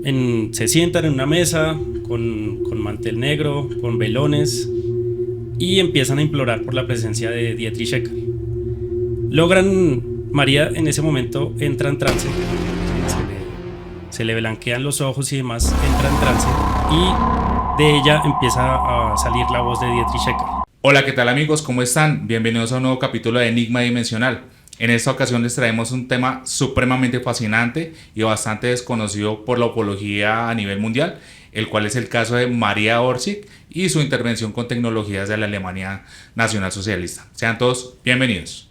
Se sientan en una mesa con mantel negro, con velones, y empiezan a implorar por la presencia de Dietrich Eckart. María en ese momento entra en trance, se le blanquean los ojos y demás, entra en trance, y de ella empieza a salir la voz de Dietrich Eckart. Hola, ¿qué tal amigos? ¿Cómo están? Bienvenidos a un nuevo capítulo de Enigma Dimensional. En esta ocasión les traemos un tema supremamente fascinante y bastante desconocido por la ufología a nivel mundial, el cual es el caso de María Orsic y su intervención con tecnologías de la Alemania nacionalsocialista. Sean todos bienvenidos.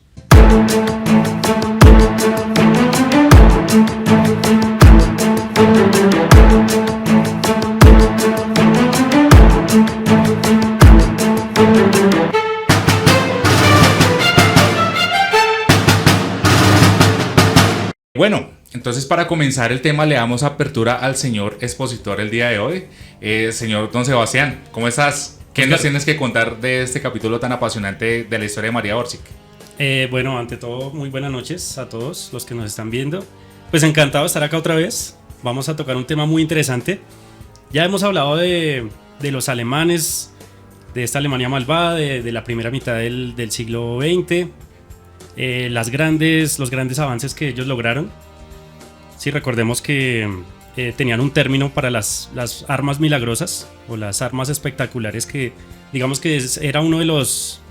Bueno, entonces para comenzar el tema le damos apertura al señor expositor el día de hoy. Señor Don Sebastián, ¿cómo estás? ¿Qué nos tienes que contar de este capítulo tan apasionante de la historia de María Orsic? Bueno, ante todo, muy buenas noches a todos los que nos están viendo. Pues encantado de estar acá otra vez. Vamos a tocar un tema muy interesante. Ya hemos hablado de los alemanes, de esta Alemania malvada, de la primera mitad del siglo XX. Los grandes avances que ellos lograron. Sí, recordemos que tenían un término para las armas milagrosas o las armas espectaculares, que digamos que era uno de los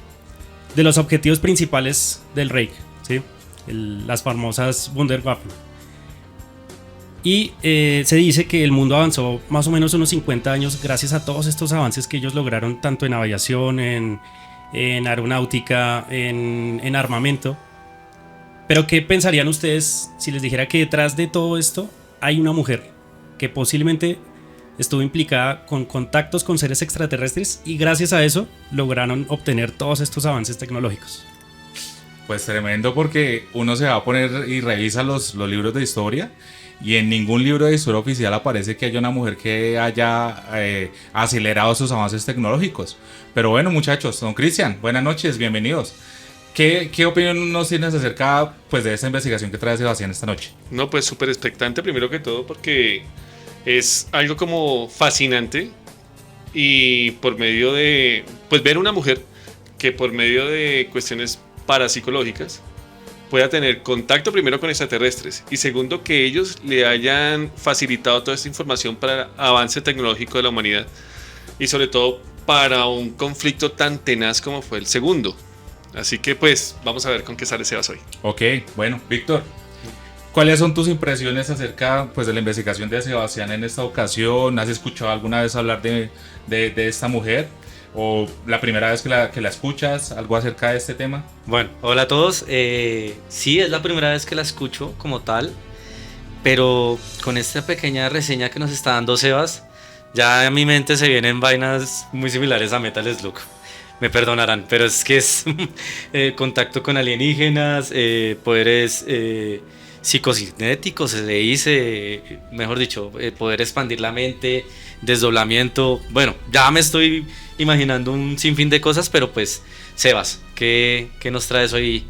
objetivos principales del Reich, ¿sí? Las famosas Wunderwaffen. Y se dice que el mundo avanzó más o menos unos 50 años gracias a todos estos avances que ellos lograron, tanto en aviación, en aeronáutica, en armamento. Pero ¿qué pensarían ustedes si les dijera que detrás de todo esto hay una mujer que posiblemente estuvo implicada con contactos con seres extraterrestres y gracias a eso lograron obtener todos estos avances tecnológicos? Pues tremendo, porque uno se va a poner y revisa los libros de historia y en ningún libro de historia oficial aparece que haya una mujer que haya acelerado sus avances tecnológicos. Pero bueno, muchachos, don Cristian, buenas noches, bienvenidos. ¿Qué opinión nos tienes acerca de esta investigación que trae Sebastián esta noche? No, pues súper expectante primero que todo, porque es algo como fascinante, y por medio de ver una mujer que por medio de cuestiones parapsicológicas pueda tener contacto primero con extraterrestres y segundo que ellos le hayan facilitado toda esta información para el avance tecnológico de la humanidad y sobre todo para un conflicto tan tenaz como fue el segundo. Así que pues vamos a ver con qué sale Sebas hoy. Ok, bueno, Víctor, ¿cuáles son tus impresiones acerca de la investigación de Sebastián en esta ocasión? ¿Has escuchado alguna vez hablar de esta mujer? ¿O la primera vez que la escuchas? ¿Algo acerca de este tema? Bueno, hola a todos. Sí, es la primera vez que la escucho como tal, pero con esta pequeña reseña que nos está dando Sebas, ya a mi mente se vienen vainas muy similares a Metal Slug. Me perdonarán, pero es que es contacto con alienígenas, poderes psicocinéticos, se dice, mejor dicho, poder expandir la mente, desdoblamiento. Bueno, ya me estoy imaginando un sinfín de cosas, pero pues, Sebas, ¿qué nos traes hoy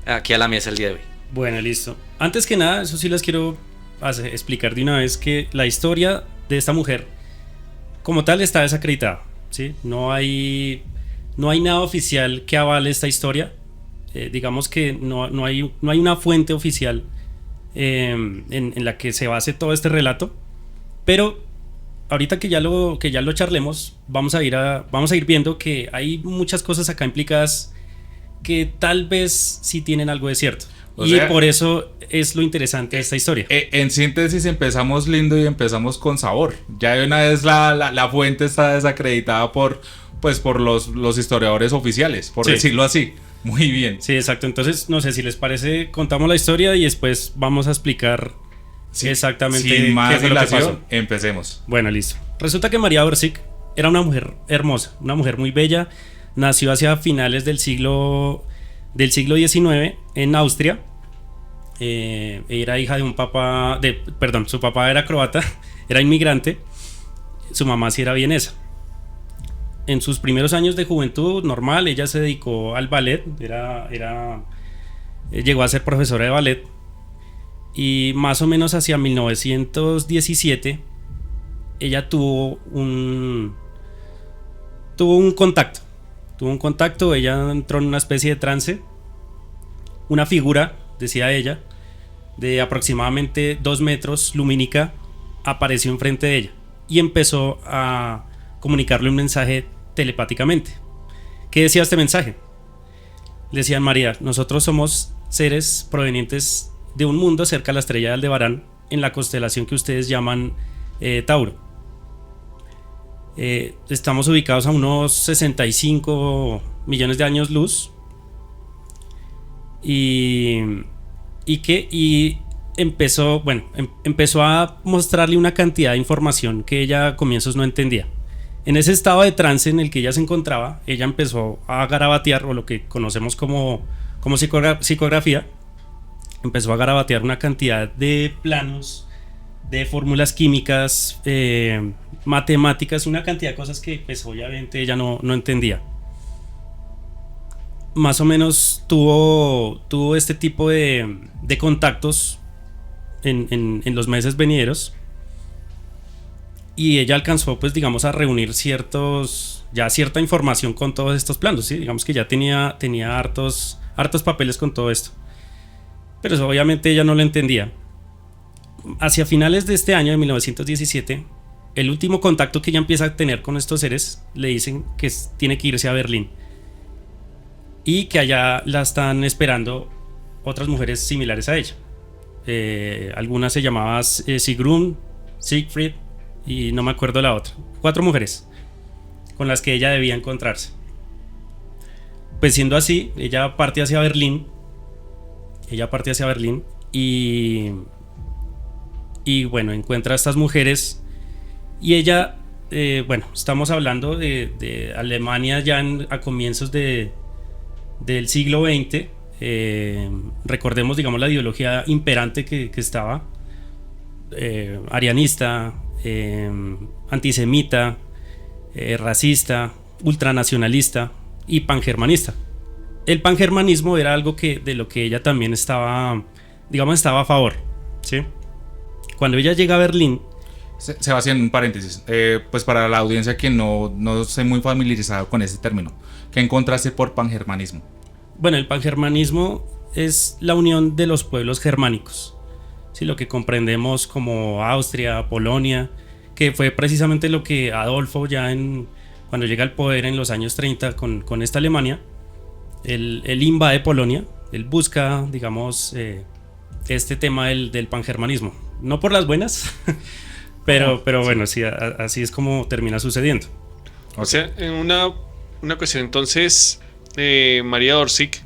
aquí a la mesa el día de hoy? Bueno, listo. Antes que nada, eso sí les quiero explicar de una vez que la historia de esta mujer como tal está desacreditada, ¿sí? No hay nada oficial que avale esta historia. Digamos que no hay una fuente oficial en la que se base todo este relato, pero ahorita que ya lo charlemos, vamos a ir viendo que hay muchas cosas acá implicadas que tal vez sí tienen algo de cierto. Por eso es lo interesante de esta historia. En síntesis, empezamos lindo y empezamos con sabor. Ya de una vez la fuente está desacreditada por los historiadores oficiales, por decirlo así. Muy bien. Sí, exacto. Entonces, no sé si les parece, contamos la historia y después vamos a explicar exactamente sin más qué fue lo que pasó. Empecemos. Bueno, listo. Resulta que María Orsic era una mujer hermosa, una mujer muy bella. Nació hacia finales del siglo XIX en Austria. Era hija de su papá era croata, era inmigrante. Su mamá sí era vienesa. En sus primeros años de juventud normal, ella se dedicó al ballet, llegó a ser profesora de ballet, y más o menos hacia 1917 ella tuvo un contacto. Tuvo un contacto, ella entró en una especie de trance. Una figura, decía ella, de aproximadamente 2 metros lumínica apareció enfrente de ella y empezó a comunicarle un mensaje telepáticamente. ¿Qué decía este mensaje? Le decían: María, nosotros somos seres provenientes de un mundo cerca de la estrella de Aldebarán, en la constelación que ustedes llaman Tauro. Estamos ubicados a unos 65 millones de años luz y empezó, bueno, empezó a mostrarle una cantidad de información que ella a comienzos no entendía. En ese estado de trance en el que ella se encontraba, ella empezó a garabatear, o lo que conocemos como psicografía. Empezó a garabatear una cantidad de planos, de fórmulas químicas, matemáticas, una cantidad de cosas que pues obviamente ella no entendía. Más o menos tuvo este tipo de contactos en los meses venideros, y ella alcanzó, pues digamos, a reunir cierta información con todos estos planos, ¿sí? Digamos que ya tenía hartos papeles con todo esto, pero eso obviamente ella no lo entendía. Hacia finales de este año de 1917, el último contacto que ella empieza a tener con estos seres, le dicen que tiene que irse a Berlín y que allá la están esperando otras mujeres similares a ella. Algunas se llamaban Sigrun, Siegfried y no me acuerdo la otra. 4 mujeres con las que ella debía encontrarse. Pues siendo así, ella parte hacia Berlín y bueno, encuentra a estas mujeres. Y ella, bueno, estamos hablando de Alemania ya a comienzos del siglo XX. Recordemos, digamos, la ideología imperante que estaba, arianista, antisemita, racista, ultranacionalista y pangermanista. El pangermanismo era algo de lo que ella también estaba a favor, ¿sí? Cuando ella llega a Berlín... Sebastián, un paréntesis. Pues para la audiencia que no esté muy familiarizado con ese término, ¿qué encontraste por pangermanismo? Bueno, el pangermanismo es la unión de los pueblos germánicos, ¿sí? Lo que comprendemos como Austria, Polonia, que fue precisamente lo que Adolfo cuando llega al poder en los años 30 con esta Alemania, él invade Polonia, él busca, digamos, este tema del pangermanismo, no por las buenas, pero bueno, sí, así es como termina sucediendo. O sea, en una cuestión entonces, María Orsic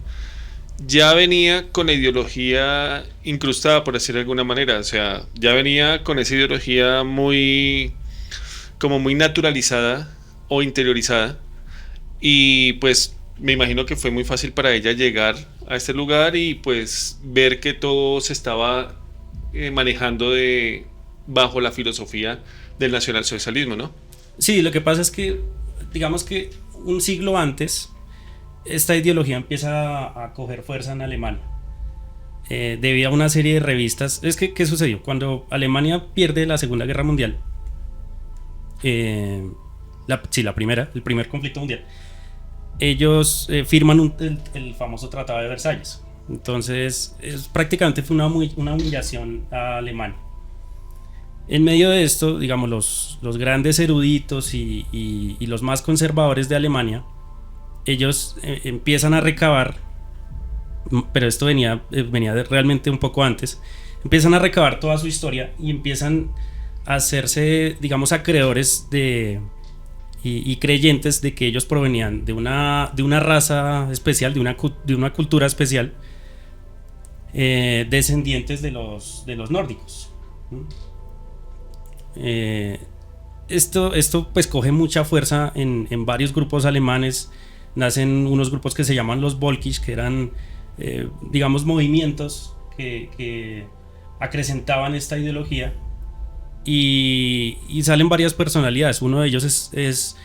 ya venía con la ideología incrustada, por decirlo de alguna manera. O sea, ya venía con esa ideología muy naturalizada o interiorizada. Y pues me imagino que fue muy fácil para ella llegar a este lugar y pues ver que todo se estaba manejando bajo la filosofía del nacionalsocialismo, ¿no? Sí, lo que pasa es que, digamos que un siglo antes, esta ideología empieza a coger fuerza en Alemania, debido a una serie de revistas. Es que, ¿qué sucedió? Cuando Alemania pierde la Segunda Guerra Mundial, la primera, el primer conflicto mundial, ellos firman el famoso Tratado de Versalles. Entonces, prácticamente fue una humillación a Alemania. En medio de esto, digamos, los grandes eruditos y los más conservadores de Alemania, ellos empiezan a recabar, pero esto venía realmente un poco antes, empiezan a recabar toda su historia y empiezan a hacerse, digamos, acreedores y creyentes de que ellos provenían de una raza especial, de una cultura especial, descendientes de los nórdicos. Esto pues coge mucha fuerza en varios grupos alemanes. Nacen unos grupos que se llaman los Volkisch, que eran digamos movimientos que acrecentaban esta ideología, y salen varias personalidades. Uno de ellos es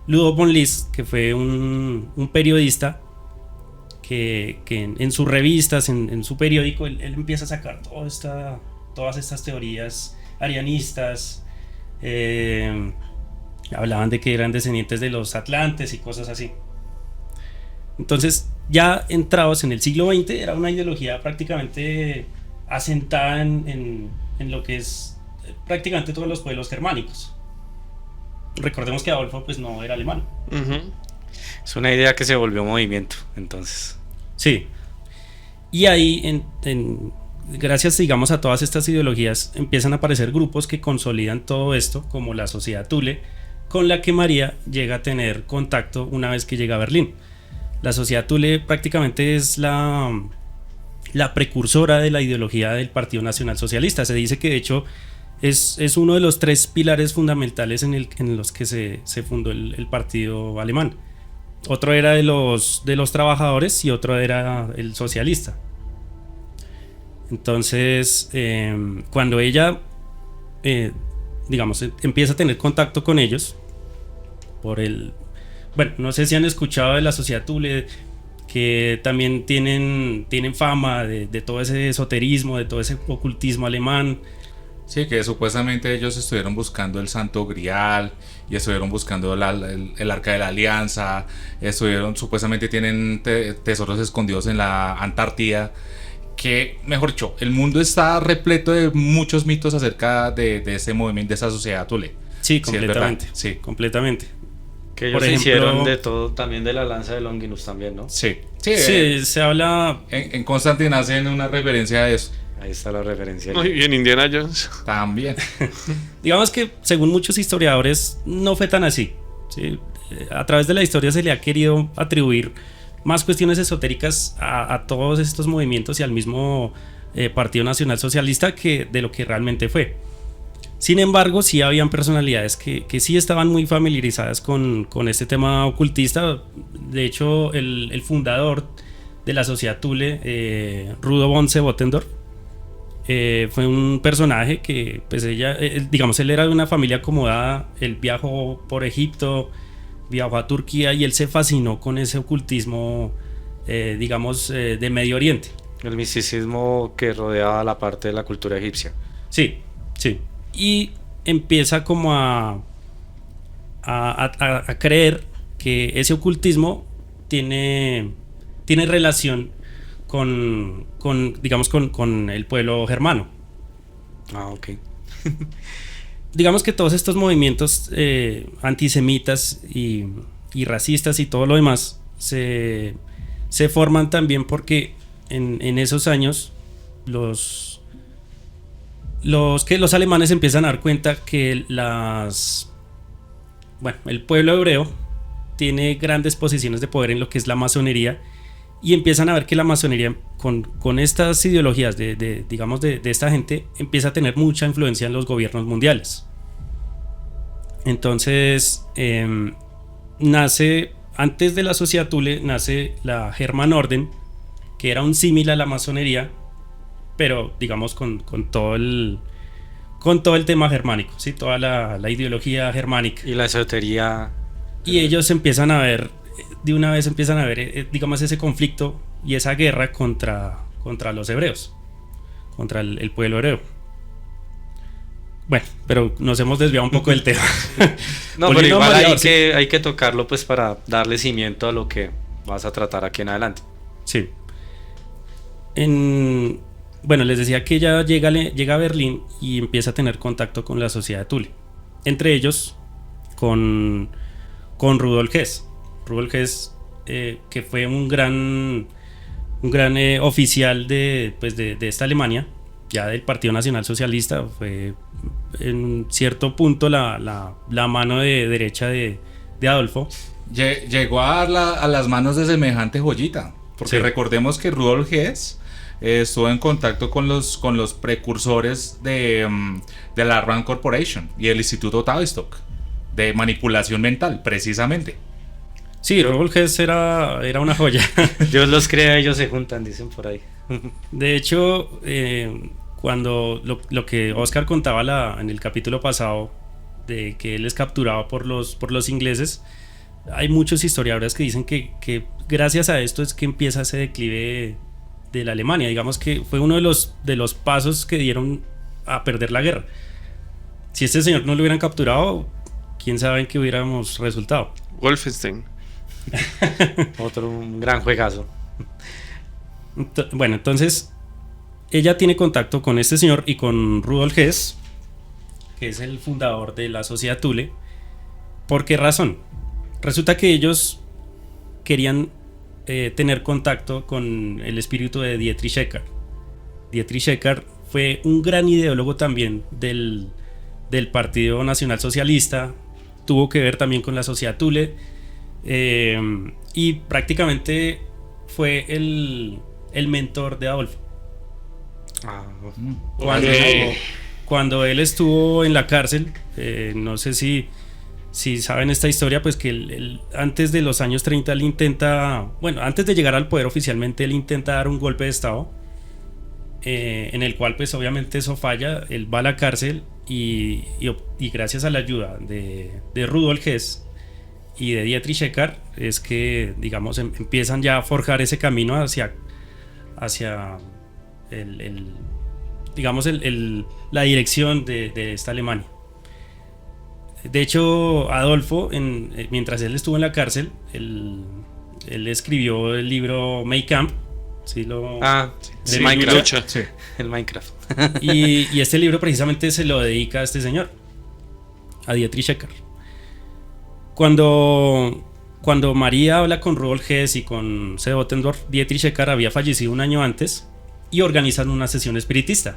Ludo von List, que fue un periodista que en sus revistas, en su periódico, él empieza a sacar todas estas teorías arianistas, Hablaban de que eran descendientes de los atlantes y cosas así. Entonces, ya entrados en el siglo XX, era una ideología prácticamente asentada en lo que es prácticamente todos los pueblos germánicos. Recordemos que Adolfo pues no era alemán. Ujú. Es una idea que se volvió movimiento, entonces. Sí. Y ahí, gracias, digamos, a todas estas ideologías, empiezan a aparecer grupos que consolidan todo esto, como la Sociedad Thule, con la que María llega a tener contacto una vez que llega a Berlín. La Sociedad Thule prácticamente es la precursora de la ideología del Partido Nacional Socialista. Se dice que de hecho es uno de los 3 pilares fundamentales en los que se fundó el partido alemán. Otro era de los trabajadores y otro era el socialista. Entonces, cuando ella, digamos, empieza a tener contacto con ellos, bueno, no sé si han escuchado de la Sociedad Thule, que también tienen fama de todo ese esoterismo, de todo ese ocultismo alemán. Sí, que supuestamente ellos estuvieron buscando el Santo Grial y estuvieron buscando el Arca de la Alianza, supuestamente tienen tesoros escondidos en la Antártida, que, mejor dicho, el mundo está repleto de muchos mitos acerca de ese movimiento, de esa Sociedad Thule. Sí, completamente. Sí, completamente. Que ellos Por ejemplo, hicieron de todo, también de la lanza de Longinus también, ¿no? sí. Sí, se habla. En Constantine hacen una referencia a eso. Ahí está la referencia. Muy bien, Indiana Jones. También. Digamos que según muchos historiadores no fue tan así, ¿sí? A través de la historia se le ha querido atribuir más cuestiones esotéricas a todos estos movimientos y al mismo Partido Nacional Socialista que de lo que realmente fue. Sin embargo, sí habían personalidades que sí estaban muy familiarizadas con este tema ocultista. De hecho, el fundador de la Sociedad Thule, Rudolf von Bottendorf, fue un personaje que, pues digamos, él era de una familia acomodada. Él viajó por Egipto, viajó a Turquía y él se fascinó con ese ocultismo, digamos, de Medio Oriente. El misticismo que rodeaba la parte de la cultura egipcia. Sí, sí. Y empieza como a creer que ese ocultismo tiene relación digamos, con el pueblo germano. Ah, ok. Digamos que todos estos movimientos antisemitas y racistas y todo lo demás se forman también porque en esos años los alemanes empiezan a dar cuenta que el pueblo hebreo tiene grandes posiciones de poder en lo que es la masonería y empiezan a ver que la masonería con estas ideologías digamos de esta gente empieza a tener mucha influencia en los gobiernos mundiales. Entonces nace, antes de la Sociedad Thule, nace la Hermannorden, que era un símil a la masonería, pero digamos con todo el tema germánico, ¿sí? Toda la ideología germánica. Y la esotería. Y ellos empiezan a ver, de una vez empiezan a ver, digamos, ese conflicto y esa guerra contra los hebreos, contra el pueblo hebreo. Bueno, pero nos hemos desviado un poco del tema. No, pero igual hay que tocarlo pues para darle cimiento a lo que vas a tratar aquí en adelante. Sí. Bueno, les decía que ella llega a Berlín y empieza a tener contacto con la Sociedad Thule. Entre ellos, con Rudolf Hess. Rudolf Hess, que fue un gran oficial de esta Alemania, ya del Partido Nacional Socialista, fue en cierto punto la mano de derecha de Adolfo. Llegó a dar a las manos de semejante joyita, porque sí. Recordemos que Rudolf Hess estuvo en contacto con los precursores de la Rand Corporation y el Instituto Tavistock de manipulación mental, precisamente. Sí, Rudolf Hess era una joya. Dios los crea, ellos se juntan, dicen por ahí. De hecho, cuando lo que Oscar contaba en el capítulo pasado, de que él es capturado por los ingleses, hay muchos historiadores que dicen que gracias a esto es que empieza ese declive de la Alemania. Digamos que fue uno de los pasos que dieron a perder la guerra. Si este señor no lo hubieran capturado, quién sabe en qué hubiéramos resultado. Wolfenstein. Otro un gran juegazo. Bueno, entonces ella tiene contacto con este señor y con Rudolf Hess, que es el fundador de la Sociedad Thule. ¿Por qué razón? Resulta que ellos querían tener contacto con el espíritu de Dietrich Eckart. Dietrich Eckart fue un gran ideólogo también del Partido Nacional Socialista, tuvo que ver también con la Sociedad Thule, y prácticamente fue el mentor de Adolfo. Cuando él estuvo en la cárcel, no sé si saben esta historia, pues que él, antes de los años 30 él intenta, bueno, antes de llegar al poder oficialmente, él intenta dar un golpe de estado, en el cual pues obviamente eso falla, él va a la cárcel y gracias a la ayuda de Rudolf Hess y de Dietrich Eckart es que, digamos, empiezan ya a forjar ese camino hacia la dirección de esta Alemania. De hecho, Adolfo, mientras él estuvo en la cárcel, él escribió el libro Mein Kampf. ¿Sí Sí, Minecraft. lucha. Sí. El Minecraft. Y este libro precisamente se lo dedica a este señor, a Dietrich Eckart. Cuando María habla con Rudolf Hess y con C. Ottendorf, Dietrich Eckart había fallecido un año antes y organizan una sesión espiritista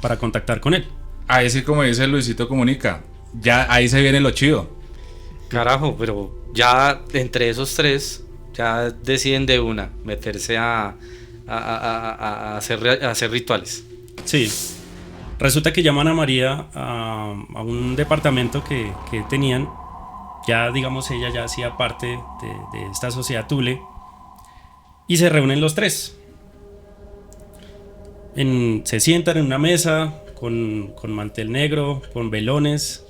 para contactar con él. Ahí sí, como dice Luisito Comunica, ya ahí se viene lo chido. Carajo, pero ya entre esos tres ya deciden de una meterse a hacer rituales. Sí. Resulta que llaman a María a un departamento que tenían. Ya, digamos, ella ya hacía parte de esta Sociedad Thule. Y se reúnen los tres. Se sientan en una mesa con mantel negro, con velones,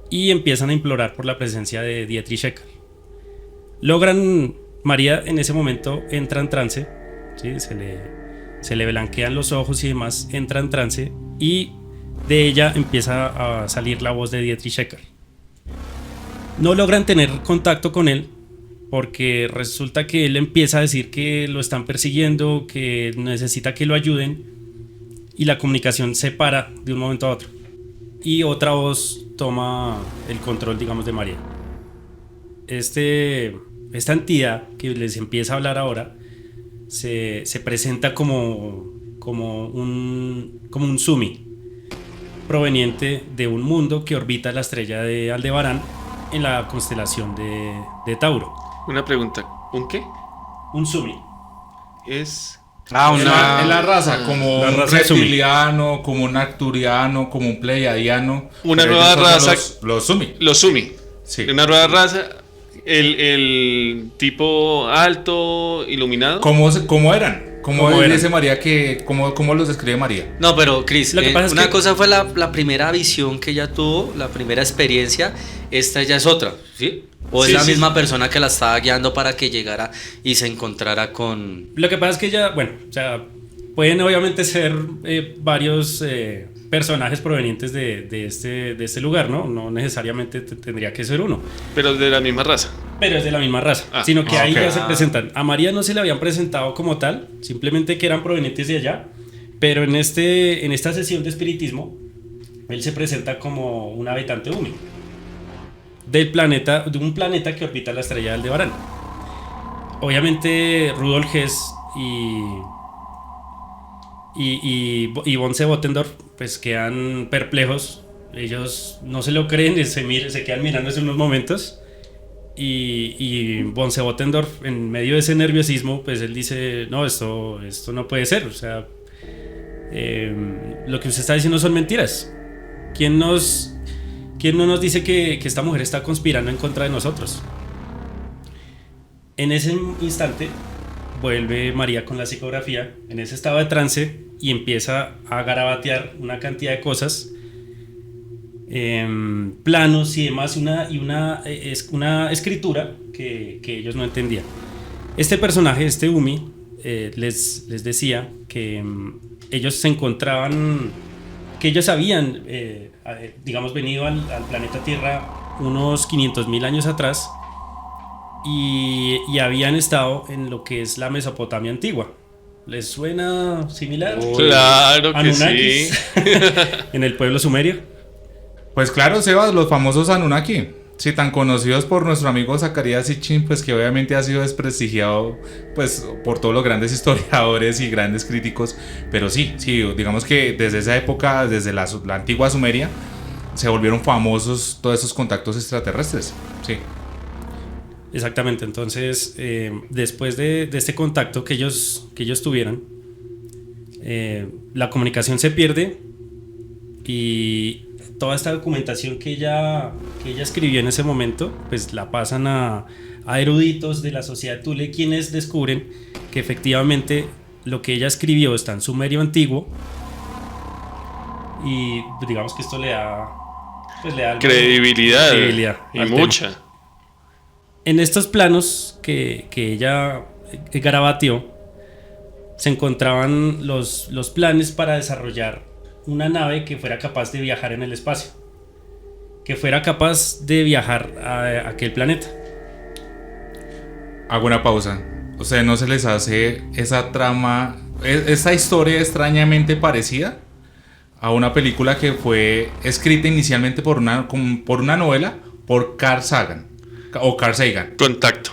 y empiezan a implorar por la presencia de Dietrich Eckart. María en ese momento entra en trance, ¿sí? se le blanquean los ojos y demás, entra en trance, y de ella empieza a salir la voz de Dietrich Eckart. No logran tener contacto con él porque resulta que él empieza a decir que lo están persiguiendo, que necesita que lo ayuden, y la comunicación se para de un momento a otro y otra voz toma el control, digamos, de María. Esta entidad que les empieza a hablar ahora se presenta como un Sumi proveniente de un mundo que orbita la estrella de Aldebarán en la constelación de Tauro. Una pregunta, ¿un qué? Un Sumi. Es... Es la raza, como La un raza reptiliano, como un arturiano, como un pleiadiano. Una Pero nueva ellos son raza. Los Sumi. Los Sumi. Sí. Una nueva raza. El tipo alto, iluminado. ¿Cómo eran? ¿Cómo eran? dice María cómo los describe María? No, pero Chris, Lo que pasa es una que- cosa fue la primera visión que ella tuvo, la primera experiencia, esta ya es otra, ¿sí? O Sí, es la sí. misma persona que la estaba guiando para que llegara y se encontrara con... Lo que pasa es que ya, bueno, o sea, pueden obviamente ser varios personajes provenientes de este lugar, ¿no? No necesariamente tendría que ser uno, Pero de la misma raza. pero es de la misma raza, Ah, sino que ahí ok. ya se presentan. A María no se le habían presentado como tal, simplemente que eran provenientes de allá, pero en esta sesión de espiritismo, él se presenta como un habitante Umi de un planeta que orbita la estrella de Aldebarán. Obviamente Rudolf Hess y von Bottendorf pues quedan perplejos, ellos no se lo creen, se quedan mirándose unos momentos, y von Bottendorf, en medio de ese nerviosismo, pues él dice, no, esto no puede ser, o sea, lo que usted está diciendo son mentiras. ¿Quién no nos dice que esta mujer está conspirando en contra de nosotros? En ese instante vuelve María con la psicografía en ese estado de trance y empieza a garabatear una cantidad de cosas, planos y demás, es una escritura que ellos no entendían. Este personaje, este Umi, les decía que ellos se encontraban que ellos habían, digamos, venido al planeta Tierra unos 500.000 años atrás y habían estado en lo que es la Mesopotamia antigua. ¿Les suena similar? Claro que Anunnakis, sí. en el pueblo sumerio. Pues claro, Sebas, los famosos Anunnaki. Sí, tan conocidos por nuestro amigo Zacarías Sitchin, pues que obviamente ha sido desprestigiado pues por todos los grandes historiadores y grandes críticos, pero sí, digamos que desde esa época, desde la antigua Sumeria, se volvieron famosos todos esos contactos extraterrestres, sí. Exactamente, entonces después de este contacto que ellos tuvieron, la comunicación se pierde y toda esta documentación que ella escribió en ese momento, pues la pasan a eruditos de la sociedad Thule, quienes descubren que efectivamente lo que ella escribió está en sumerio antiguo y digamos que esto le da algo Credibilidad y al mucha. tema. En estos planos que ella garabateó se encontraban los planes para desarrollar una nave que fuera capaz de viajar en el espacio, que fuera capaz de viajar a aquel planeta. Hago una pausa. O sea, ¿no se les hace esa trama, esa historia extrañamente parecida a una película que fue escrita inicialmente por una novela por Carl Sagan? O Carl Sagan. Contacto.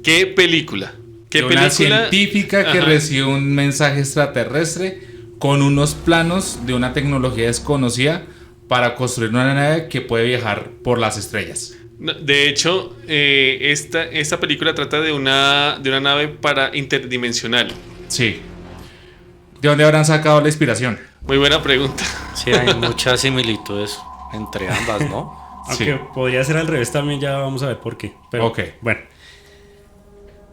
¿Qué película? ¿Qué De película? una científica que Ajá. recibe un mensaje extraterrestre con unos planos de una tecnología desconocida para construir una nave que puede viajar por las estrellas. No, de hecho, esta película trata de una nave interdimensional. Sí. ¿De dónde habrán sacado la inspiración? Muy buena pregunta. Sí, hay muchas similitudes entre ambas, ¿no? Aunque Sí. podría ser al revés también, ya vamos a ver por qué. Pero Ok. bueno.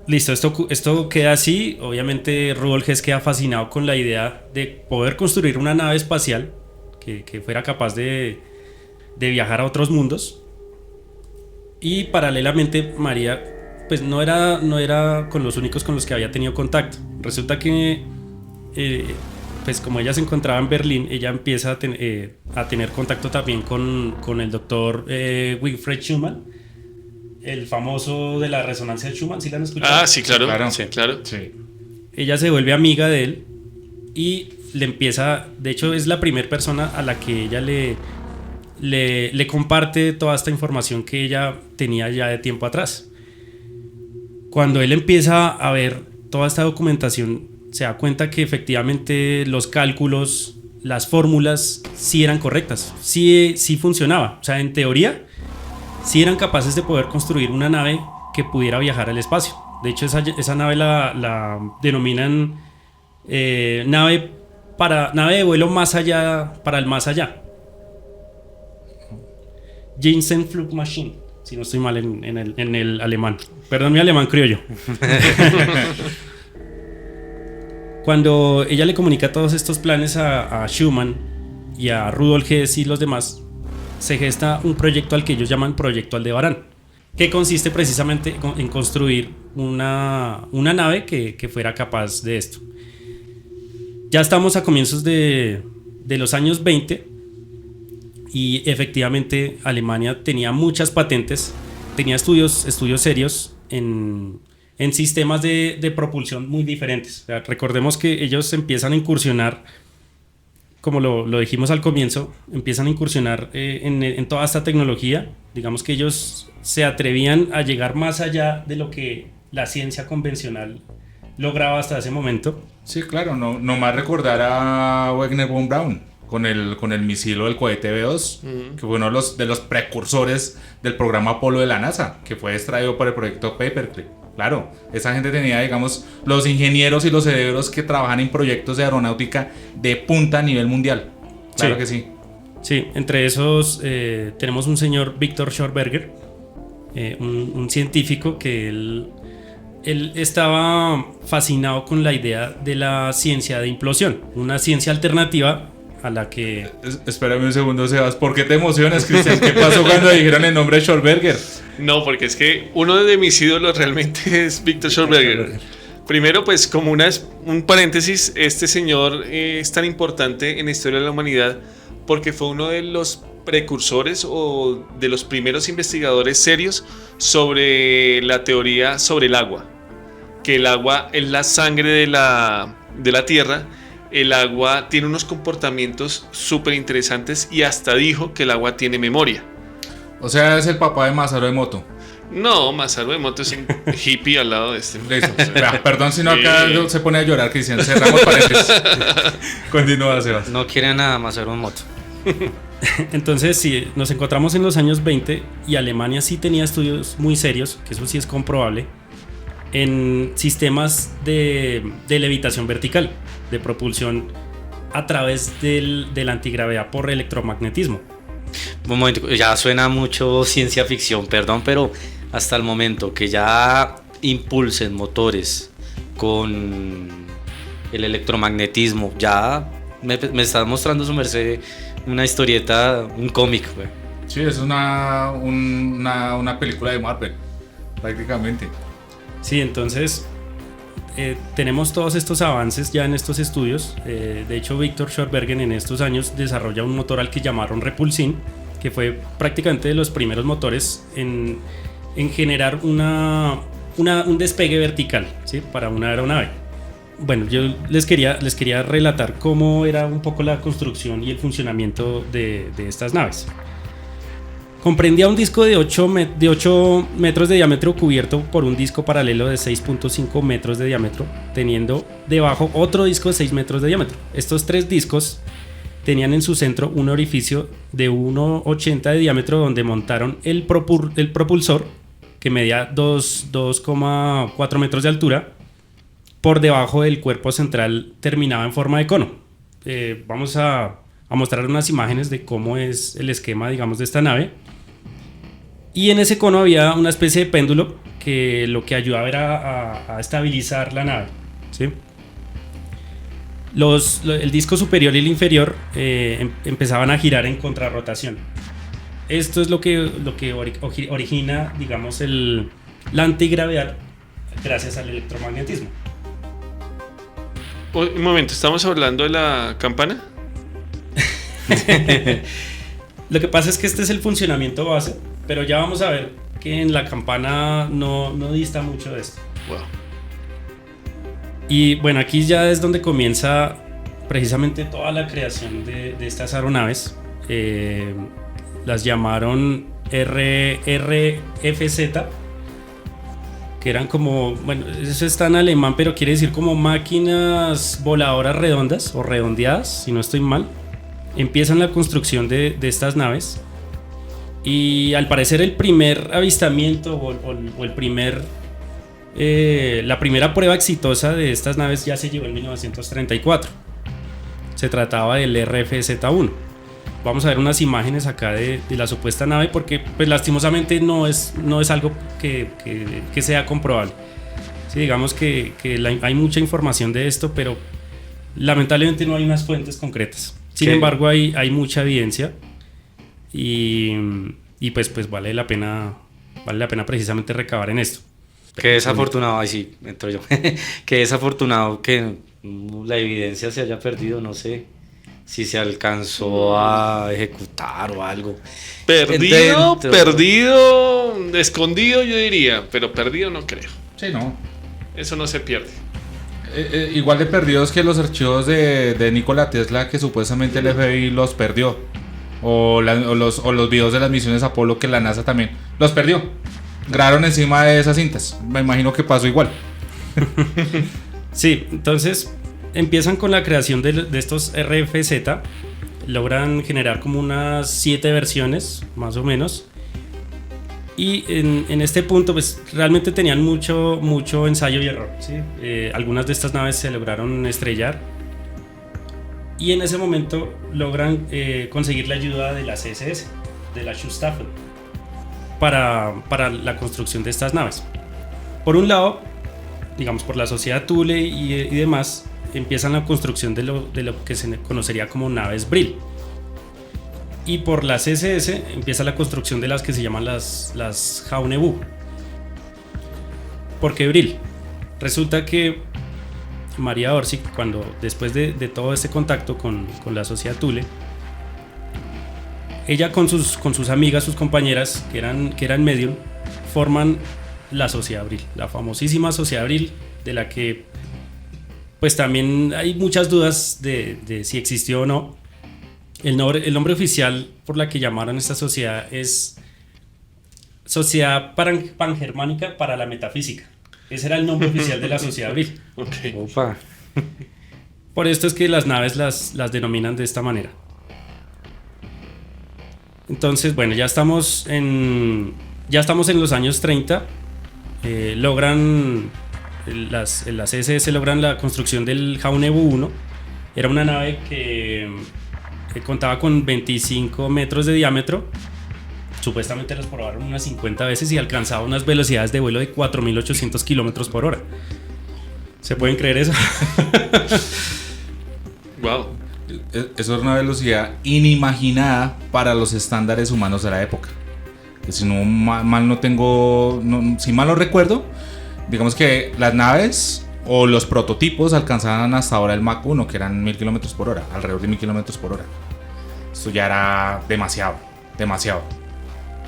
Listo, esto queda así. Obviamente Rudolf Hess queda fascinado con la idea de poder construir una nave espacial que fuera capaz de viajar a otros mundos. Y paralelamente María pues no era con los únicos con los que había tenido contacto. Resulta que pues como ella se encontraba en Berlín, ella empieza a tener contacto también con el doctor Wilfried Schumann, el famoso de la resonancia de Schumann. ¿Sí la han escuchado? Ah, sí, claro. Claro. Sí, claro. Sí. Ella se vuelve amiga de él y le empieza, de hecho es la primera persona a la que ella le comparte toda esta información que ella tenía ya de tiempo atrás. Cuando él empieza a ver toda esta documentación, se da cuenta que efectivamente los cálculos, las fórmulas sí eran correctas, sí funcionaba. O sea, en teoría sí eran capaces de poder construir una nave que pudiera viajar al espacio. De hecho, esa nave la denominan nave de vuelo más allá, para el más allá. Jensenflugmaschine, si no estoy mal en el alemán. Perdón, mi alemán criollo. Cuando ella le comunica todos estos planes a Schumann y a Rudolf Hess y los demás, se gesta un proyecto al que ellos llaman Proyecto Aldebarán, que consiste precisamente en construir una nave que fuera capaz de esto. Ya estamos a comienzos de los años 20 y efectivamente Alemania tenía muchas patentes, tenía estudios serios en sistemas de propulsión muy diferentes. O sea, recordemos que ellos empiezan a incursionar, como lo dijimos al comienzo, empiezan a incursionar en toda esta tecnología. Digamos que ellos se atrevían a llegar más allá de lo que la ciencia convencional lograba hasta ese momento. Sí, claro, no más recordar a Wagner von Braun con el misil o el cohete B-2, que fue uno de los precursores del programa Apolo de la NASA, que fue extraído por el proyecto Paperclip. Claro, esa gente tenía, digamos, los ingenieros y los cerebros que trabajan en proyectos de aeronáutica de punta a nivel mundial. Claro Sí. que sí. Sí, entre esos tenemos un señor, Victor Schorberger, un científico que él estaba fascinado con la idea de la ciencia de implosión, una ciencia alternativa a la que... Espérame un segundo, Sebas. ¿Por qué te emocionas, Cristian? ¿Qué pasó cuando dijeron el nombre de Schorberger? No, porque es que uno de mis ídolos realmente es Víctor Schorberger. Primero, pues como un paréntesis, este señor es tan importante en la historia de la humanidad porque fue uno de los precursores o de los primeros investigadores serios sobre la teoría sobre el agua. Que el agua es la sangre de la tierra. El agua tiene unos comportamientos súper interesantes y hasta dijo que el agua tiene memoria. O sea, es el papá de Masaru Emoto. No, Masaru Emoto es un hippie al lado de este. Listo. Perdón si no acá se pone a llorar, Cristian. Cerramos paréntesis. Continúa, Sebas. No quiere nada más hacer un moto. Entonces, sí, nos encontramos en los años 20 y Alemania sí tenía estudios muy serios, que eso sí es comprobable, en sistemas de levitación vertical, de propulsión a través de la antigravedad por electromagnetismo. Un momento, ya suena mucho ciencia ficción, perdón, pero hasta el momento que ya impulsen motores con el electromagnetismo, ya me está mostrando su merced una historieta, un cómic, güey. Sí, es una película de Marvel, prácticamente. Sí, entonces tenemos todos estos avances ya en estos estudios. De hecho, Victor Schorbergen en estos años desarrolla un motor al que llamaron Repulsin, que fue prácticamente de los primeros motores en generar un despegue vertical, ¿sí? Para una aeronave. Bueno, yo les quería relatar cómo era un poco la construcción y el funcionamiento de estas naves. Comprendía un disco de 8 metros de diámetro cubierto por un disco paralelo de 6.5 metros de diámetro, teniendo debajo otro disco de 6 metros de diámetro. Estos tres discos tenían en su centro un orificio de 1,80 de diámetro donde montaron el propulsor, que medía 2,4 metros de altura. Por debajo del cuerpo central terminaba en forma de cono. Vamos a mostrar unas imágenes de cómo es el esquema, digamos, de esta nave. Y en ese cono había una especie de péndulo que lo que ayudaba era a estabilizar la nave, ¿sí? El disco superior y el inferior empezaban a girar en contrarrotación. Esto es lo que origina, digamos, la antigravedad gracias al electromagnetismo. Un momento, ¿estamos hablando de la campana? Lo que pasa es que este es el funcionamiento base, pero ya vamos a ver que en la campana no dista mucho de esto. Wow. Y bueno, aquí ya es donde comienza precisamente toda la creación de estas aeronaves. Las llamaron RFZ, que eran como, bueno, eso está en alemán, pero quiere decir como máquinas voladoras redondas o redondeadas, si no estoy mal. Empiezan la construcción de estas naves y al parecer el primer avistamiento o la primera prueba exitosa de estas naves ya se llevó en 1934. Se trataba del RFZ-1. Vamos a ver unas imágenes acá de la supuesta nave porque pues lastimosamente no es algo que sea comprobable. Sí, digamos que hay mucha información de esto, pero lamentablemente no hay unas fuentes concretas. Sin embargo, hay mucha evidencia y pues vale la pena precisamente recabar en esto. Qué desafortunado, ay sí, entro yo. Qué desafortunado que la evidencia se haya perdido, no sé si se alcanzó a ejecutar o algo. Perdido, escondido yo diría, pero perdido no creo. Sí, no. Eso no se pierde. Igual de perdidos que los archivos de Nikola Tesla que supuestamente el FBI los perdió. O los videos de las misiones Apolo que la NASA también los perdió. Grabaron encima de esas cintas. Me imagino que pasó igual. Sí, entonces empiezan con la creación de estos RFZ. Logran generar como unas 7 versiones, más o menos. Y en este punto, pues realmente tenían mucho ensayo y error, ¿sí? Algunas de estas naves se lograron estrellar. Y en ese momento logran conseguir la ayuda de la CSS, de la Schutzstaffel, para la construcción de estas naves. Por un lado, digamos por la sociedad Thule y demás, empiezan la construcción de lo que se conocería como naves Brill. Y por la CSS empieza la construcción de las que se llaman las Jaune-Bu. ¿Por qué Brill? Resulta que María Orsi, después de todo este contacto con la sociedad Thule, ella con sus amigas, sus compañeras que eran medium, forman la Sociedad Abril, la famosísima Sociedad Abril, de la que pues también hay muchas dudas de si existió o no. El nombre oficial por la que llamaron esta sociedad es Sociedad Pangermánica para la Metafísica. Ese era el nombre oficial de la Sociedad Abril. Ok. Opa. Por esto es que las naves las denominan de esta manera. Entonces, bueno, ya estamos en los años 30. Las SS logran la construcción del Jaunebu 1. Era una nave que contaba con 25 metros de diámetro. Supuestamente los probaron unas 50 veces y alcanzaba unas velocidades de vuelo de 4.800 kilómetros por hora. ¿Se pueden creer eso? Wow. Eso era una velocidad inimaginada para los estándares humanos de la época. Si no si mal no recuerdo, digamos que las naves o los prototipos alcanzaban hasta ahora el Mach 1, que eran 1.000 kilómetros por hora, alrededor de 1.000 kilómetros por hora. Esto ya era demasiado.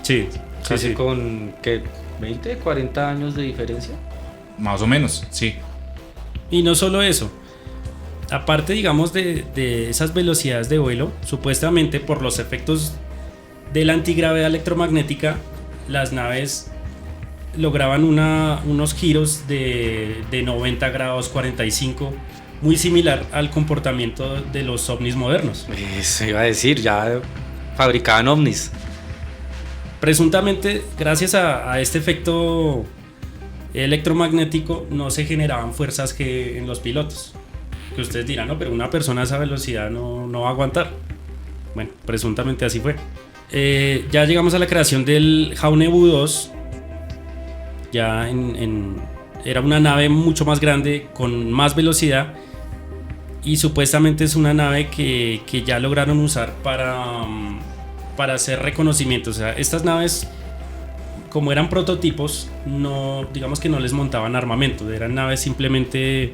Sí, Casi sí. con, ¿qué? ¿20, 40 años de diferencia? Más o menos, sí. Y no solo eso. Aparte, digamos, de esas velocidades de vuelo, supuestamente por los efectos de la antigravedad electromagnética, las naves lograban unos giros de 90 grados, 45, muy similar al comportamiento de los ovnis modernos. Eso iba a decir, ya fabricaban ovnis. Presuntamente, gracias a este efecto electromagnético, no se generaban fuerzas G en los pilotos. Que ustedes dirán, no, pero una persona a esa velocidad no va a aguantar. Bueno, presuntamente así fue. Ya llegamos a la creación del Jaunebu 2. Ya era una nave mucho más grande, con más velocidad. Y supuestamente es una nave que ya lograron usar para hacer reconocimientos. O sea, estas naves, como eran prototipos, digamos que no les montaban armamento. Eran naves simplemente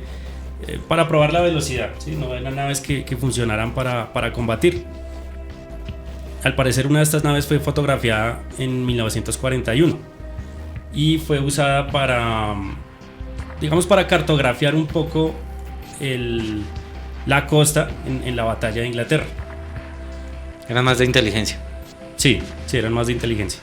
para probar la velocidad, ¿sí? No eran naves que funcionaran para combatir. Al parecer, una de estas naves fue fotografiada en 1941 y fue usada para cartografiar un poco la costa en la batalla de Inglaterra. Eran más de inteligencia. Sí, eran más de inteligencia.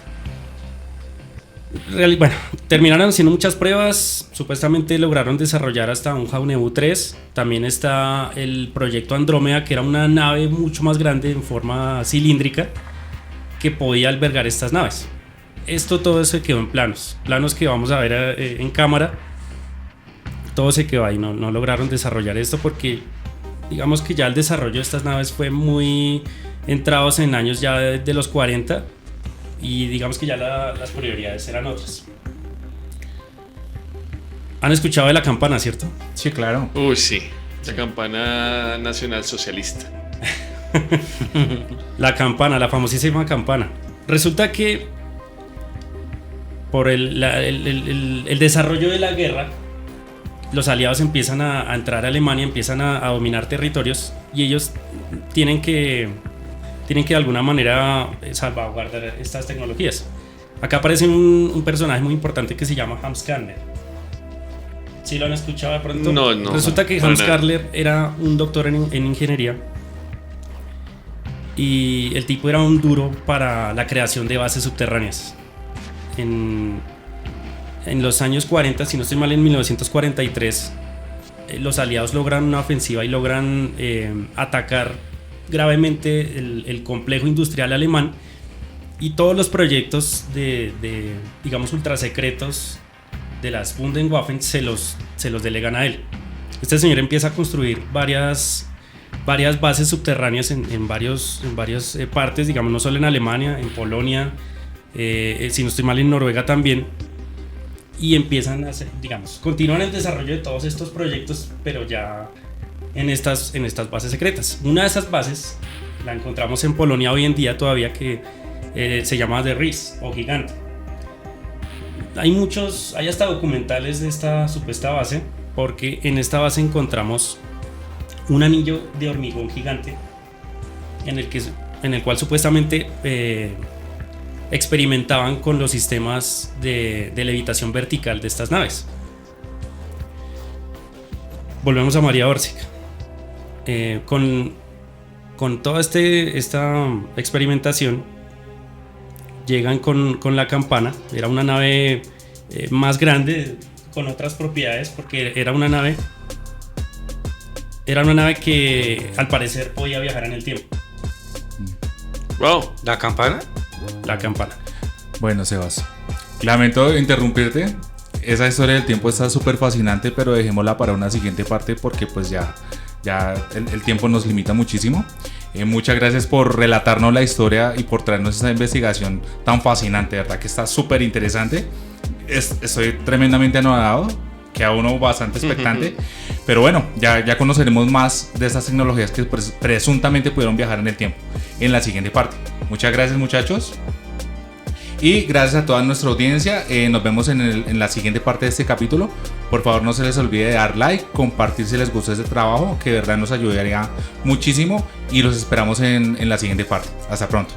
Bueno, terminaron haciendo muchas pruebas. Supuestamente lograron desarrollar hasta un Jaunebu 3. También está el proyecto Andrómeda, que era una nave mucho más grande en forma cilíndrica que podía albergar estas naves. Todo se quedó en planos que vamos a ver en cámara. Todo se quedó ahí, no lograron desarrollar esto porque digamos que ya el desarrollo de estas naves fue muy entrados en años ya de los 40. Y digamos que ya las prioridades eran otras. ¿Han escuchado de la campana, cierto? Sí, claro. Uy, sí. La campana nacional socialista. La campana, la famosísima campana. Resulta que por el desarrollo de la guerra, los aliados empiezan a entrar a Alemania, empiezan a dominar territorios y ellos tienen que de alguna manera salvaguardar estas tecnologías. Acá aparece un personaje muy importante que se llama Hans Kahner. ¿Sí lo han escuchado de pronto? No. Resulta que Hans Kahner era un doctor en ingeniería y el tipo era un duro para la creación de bases subterráneas. En los años 40, si no estoy mal, en 1943, los aliados logran una ofensiva y logran atacar gravemente el complejo industrial alemán, y todos los proyectos digamos ultrasecretos de las Bundenwaffen se los delegan a él. Este señor empieza a construir varias bases subterráneas en varias partes, digamos, no solo en Alemania, en Polonia, si no estoy mal, en Noruega también, y empiezan a hacer, digamos, continúan el desarrollo de todos estos proyectos, pero ya en estas bases secretas. Una de esas bases la encontramos en Polonia hoy en día todavía, que se llama The Ris o Gigante. hay hasta documentales de esta supuesta base, porque en esta base encontramos un anillo de hormigón gigante en el cual supuestamente experimentaban con los sistemas de levitación vertical de estas naves. Volvemos a María Bárcega. Con toda esta experimentación llegan con la campana. Era una nave más grande, con otras propiedades, porque era una nave que al parecer podía viajar en el tiempo. Wow. ¿La campana? La campana. Bueno, Sebas, lamento interrumpirte. Esa historia del tiempo está súper fascinante, pero dejémosla para una siguiente parte porque pues ya el tiempo nos limita muchísimo. Muchas gracias por relatarnos la historia y por traernos esa investigación tan fascinante, ¿verdad? Que está súper interesante. Estoy tremendamente anodado, queda uno bastante expectante. Pero bueno, ya conoceremos más de estas tecnologías que presuntamente pudieron viajar en el tiempo en la siguiente parte. Muchas gracias, muchachos. Y gracias a toda nuestra audiencia. Nos vemos en la siguiente parte de este capítulo. Por favor, no se les olvide de dar like, compartir si les gustó este trabajo, que de verdad nos ayudaría muchísimo. Y los esperamos en la siguiente parte. Hasta pronto.